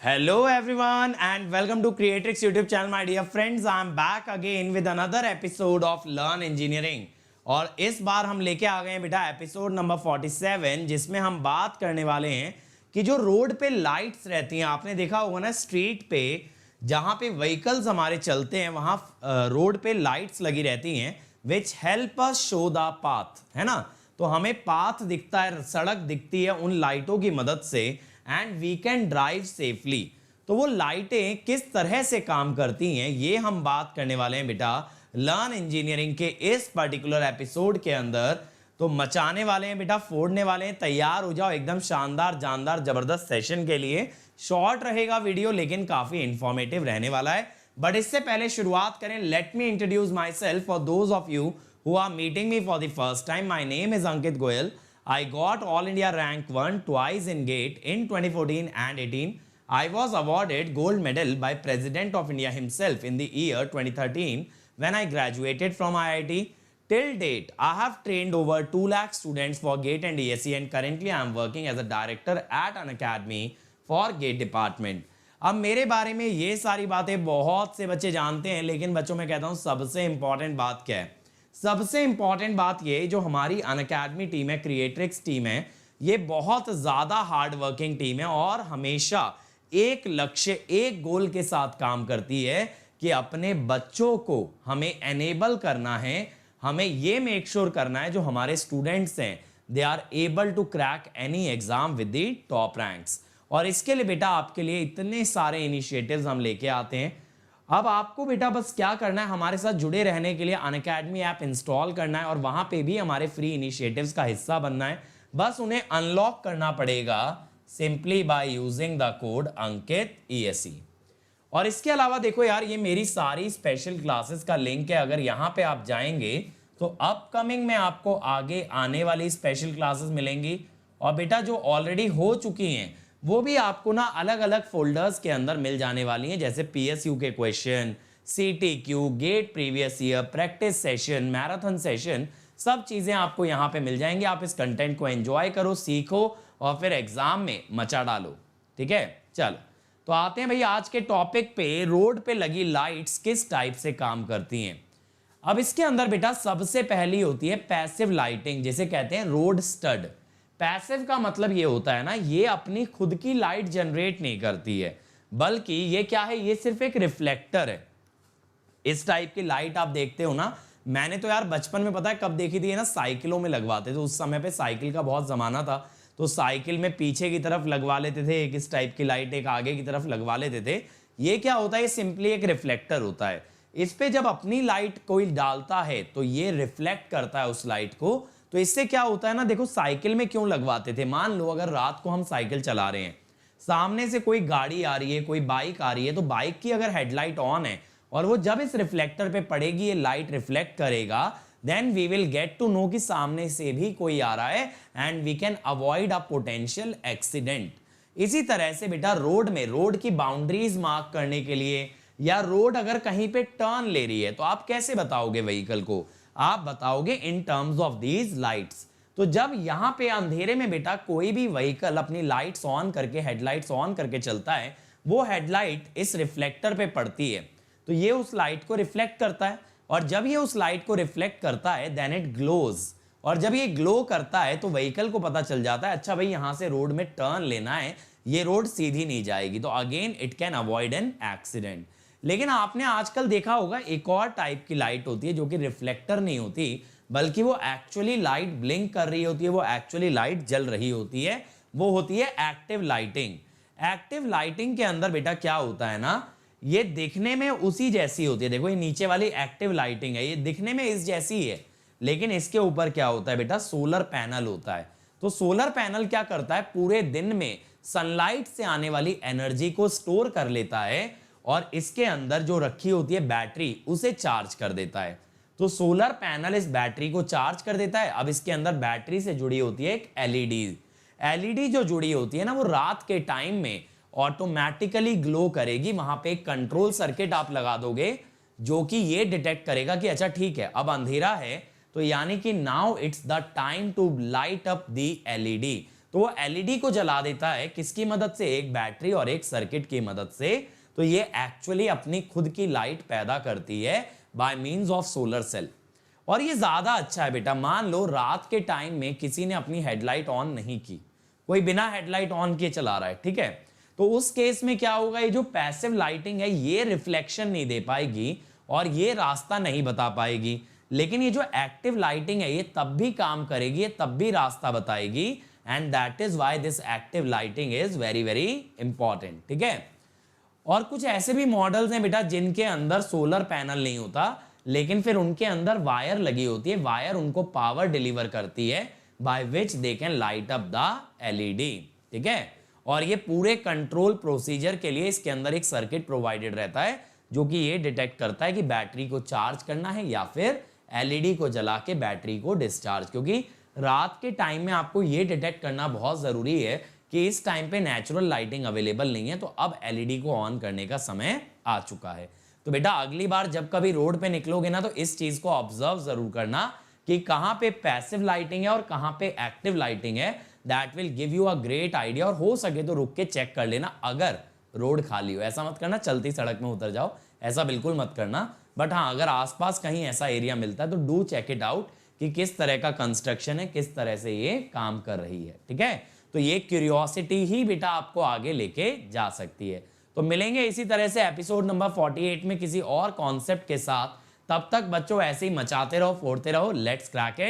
Hello everyone and welcome to Creatrix YouTube channel my dear friends. I am back again with another episode of Learn Engineering और इस बार हम लेके आ गए हैं बेटा एपिसोड नंबर 47 जिसमें हम बात करने वाले हैं कि जो रोड पे लाइट्स रहती हैं, आपने देखा होगा ना स्ट्रीट पे जहाँ पे व्हीकल्स हमारे चलते हैं वहाँ रोड पे लाइट्स लगी रहती हैं which help us show the path, है ना। तो हमें पाथ दिखता है, सड़क दिखती है उन लाइटों की मदद से and we can drive safely. तो वो लाइटें किस तरह से काम करती हैं ये हम बात करने वाले हैं बेटा लर्न इंजीनियरिंग के इस पर्टिकुलर एपिसोड के अंदर। तो मचाने वाले हैं बेटा, फोड़ने वाले हैं। तैयार हो जाओ एकदम शानदार जानदार जबरदस्त सेशन के लिए। शॉर्ट रहेगा वीडियो लेकिन काफी इंफॉर्मेटिव रहने वाला है। बट इससे पहले शुरुआत करें, let me introduce my self for those of you who are meeting me for the first time. My name is Ankit Goyal. I got All India Rank 1 twice in GATE in 2014 and 18. I was awarded gold medal by President of India himself in the year 2013 when I graduated from IIT. Till date, I have trained over 2 lakh students for GATE and DSE and currently I am working as a director at an academy for GATE department. अब मेरे बारे में ये सारी बातें बहुत से बच्चे जानते हैं, लेकिन बच्चों में कहता हूँ सबसे इंपॉर्टेंट बात क्या है। सबसे इंपॉर्टेंट बात ये जो हमारी अनअकैडमी टीम है, क्रिएट्रिक्स टीम है, ये बहुत ज्यादा हार्ड वर्किंग टीम है और हमेशा एक लक्ष्य एक गोल के साथ काम करती है कि अपने बच्चों को हमें एनेबल करना है, हमें ये मेक श्योर करना है जो हमारे स्टूडेंट्स हैं they are able to crack any exam with the top ranks. और इसके लिए बेटा आपके लिए इतने सारे इनिशिएटिव्स हम लेके आते हैं। अब आपको बेटा बस क्या करना है, हमारे साथ जुड़े रहने के लिए अनअकैडमी ऐप इंस्टॉल करना है और वहां पे भी हमारे फ्री इनिशिएटिव्स का हिस्सा बनना है। बस उन्हें अनलॉक करना पड़ेगा simply by using the code Ankit ESE। और इसके अलावा देखो यार, ये मेरी सारी स्पेशल क्लासेस का लिंक है। अगर यहाँ पे आप जाएंगे तो अपकमिंग में आपको आगे आने वाली स्पेशल क्लासेस मिलेंगी और बेटा जो ऑलरेडी हो चुकी हैं वो भी आपको ना अलग अलग फोल्डर्स के अंदर मिल जाने वाली हैं, जैसे PSU के question, CTQ, GATE previous year, practice session, marathon session, सब चीजें आपको यहाँ पे मिल जाएंगी। आप इस कंटेंट को एंजॉय करो, सीखो और फिर एग्जाम में मचा डालो। ठीक है, चलो तो आते हैं भाई आज के टॉपिक पे। रोड पे लगी लाइट्स किस टाइप से काम करती हैं। अब इसके अंदर बेटा सबसे पहली होती है पैसिव लाइटिंग, जिसे कहते हैं रोड स्टड। पैसिव का मतलब ये होता है ना, ये अपनी खुद की लाइट जनरेट नहीं करती है, बल्कि ये क्या है, ये सिर्फ एक रिफ्लेक्टर है। इस टाइप की लाइट आप देखते हो ना, मैंने तो यार बचपन में पता है कब देखी थी ना, साइकिलों में लगवाते थे। उस समय पे साइकिल का बहुत जमाना था, तो साइकिल में पीछे की तरफ लगवा लेते थे एक इस टाइप की लाइट, एक आगे की तरफ लगवा लेते थे। ये क्या होता है, ये सिंपली एक रिफ्लेक्टर होता है। इस पे जब अपनी लाइट कोई डालता है तो ये रिफ्लेक्ट करता है उस लाइट को। तो इससे क्या होता है ना, देखो साइकिल में क्यों लगवाते थे, मान लो अगर रात को हम साइकिल चला रहे हैं, सामने से कोई गाड़ी आ रही है, कोई बाइक आ रही है, तो बाइक की अगर हेडलाइट ऑन है और वो जब इस रिफ्लेक्टर पे पड़ेगी, ये लाइट रिफ्लेक्ट करेगा, then we will get to know कि सामने से भी कोई आ रहा है and we can avoid a potential accident. इसी तरह से बेटा रोड में रोड की बाउंड्रीज मार्क करने के लिए, या रोड अगर कहीं पे टर्न ले रही है तो आप कैसे बताओगे व्हीकल को, आप बताओगे in terms of these lights. तो जब यहां पे अंधेरे में बेटा कोई भी व्हीकल अपनी लाइट्स ऑन करके, हेडलाइट्स ऑन करके चलता है, वो हेडलाइट इस रिफ्लेक्टर पे पड़ती है तो ये उस लाइट को रिफ्लेक्ट करता है, और जब ये उस लाइट को रिफ्लेक्ट करता है देन इट ग्लोज। और जब ये ग्लो करता है तो व्हीकल को पता चल जाता है अच्छा भाई यहां से रोड में टर्न लेना है, ये रोड सीधी नहीं जाएगी, तो again it can avoid an accident. लेकिन आपने आजकल देखा होगा एक और टाइप की लाइट होती है जो कि रिफ्लेक्टर नहीं होती, बल्कि वो एक्चुअली लाइट ब्लिंक कर रही होती है, वो एक्चुअली लाइट जल रही होती है, वो होती है एक्टिव लाइटिंग। एक्टिव लाइटिंग के अंदर बेटा क्या होता है ना, ये दिखने में उसी जैसी होती है। देखो ये नीचे वाली एक्टिव लाइटिंग है, ये दिखने में इस जैसी है, लेकिन इसके ऊपर क्या होता है बेटा, सोलर पैनल होता है। तो सोलर पैनल क्या करता है, पूरे दिन में सनलाइट से आने वाली एनर्जी को स्टोर कर लेता है और इसके अंदर जो रखी होती है बैटरी, उसे चार्ज कर देता है। तो सोलर पैनल इस बैटरी को चार्ज कर देता है। अब इसके अंदर बैटरी से जुड़ी होती है एक एलईडी जो जुड़ी होती है ना, वो रात के टाइम में ऑटोमेटिकली ग्लो करेगी। वहां पे एक कंट्रोल सर्किट आप लगा दोगे जो कि ये डिटेक्ट करेगा कि अच्छा ठीक है अब अंधेरा है, तो यानी कि now it's the time to light up the LED. तो वो एलईडी को जला देता है किसकी मदद से, एक बैटरी और एक सर्किट की मदद से। तो ये एक्चुअली अपनी खुद की लाइट पैदा करती है by means of solar cell. और ये ज्यादा अच्छा है बेटा, मान लो रात के टाइम में किसी ने अपनी हेडलाइट ऑन नहीं की, कोई बिना हेडलाइट ऑन किए चला रहा है, ठीक है, तो उस केस में क्या होगा, ये जो पैसिव लाइटिंग है ये रिफ्लेक्शन नहीं दे पाएगी और ये रास्ता नहीं बता पाएगी। लेकिन ये जो एक्टिव लाइटिंग है ये तब भी काम करेगी, ये तब भी रास्ता बताएगी, and that is why this active lighting is very very important, ठीक है। और कुछ ऐसे भी मॉडल्स हैं बेटा जिनके अंदर सोलर पैनल नहीं होता, लेकिन फिर उनके अंदर वायर लगी होती है, वायर उनको पावर डिलीवर करती है by which they can light up the LED, ठीक है। और ये पूरे कंट्रोल प्रोसीजर के लिए इसके अंदर एक सर्किट प्रोवाइडेड रहता है जो कि ये डिटेक्ट करता है कि बैटरी को चार्ज करना है या फिर एलईडी को जला के बैटरी को डिस्चार्ज, क्योंकि रात के टाइम में आपको ये डिटेक्ट करना बहुत जरूरी है कि इस टाइम पे नेचुरल लाइटिंग अवेलेबल नहीं है, तो अब एलईडी को ऑन करने का समय आ चुका है। तो बेटा अगली बार जब कभी रोड पे निकलोगे ना तो इस चीज को ऑब्जर्व जरूर करना कि कहां पे पैसिव लाइटिंग है और कहां पे एक्टिव लाइटिंग है। That will give you a great idea. और हो सके तो रुक के चेक कर लेना अगर रोड खाली हो। ऐसा मत करना चलती सड़क में उतर जाओ, ऐसा बिल्कुल मत करना। बट हाँ, अगर आसपास कहीं ऐसा एरिया मिलता है तो डू चेक इट आउट कि किस तरह का कंस्ट्रक्शन है, किस तरह से ये काम कर रही है, ठीक है। तो ये क्यूरियोसिटी ही बेटा आपको आगे लेके जा सकती है। तो मिलेंगे इसी तरह से एपिसोड नंबर 48 में किसी और कॉन्सेप्ट के साथ। तब तक बच्चों ऐसे ही मचाते रहो, फोड़ते रहो। Let's crack it.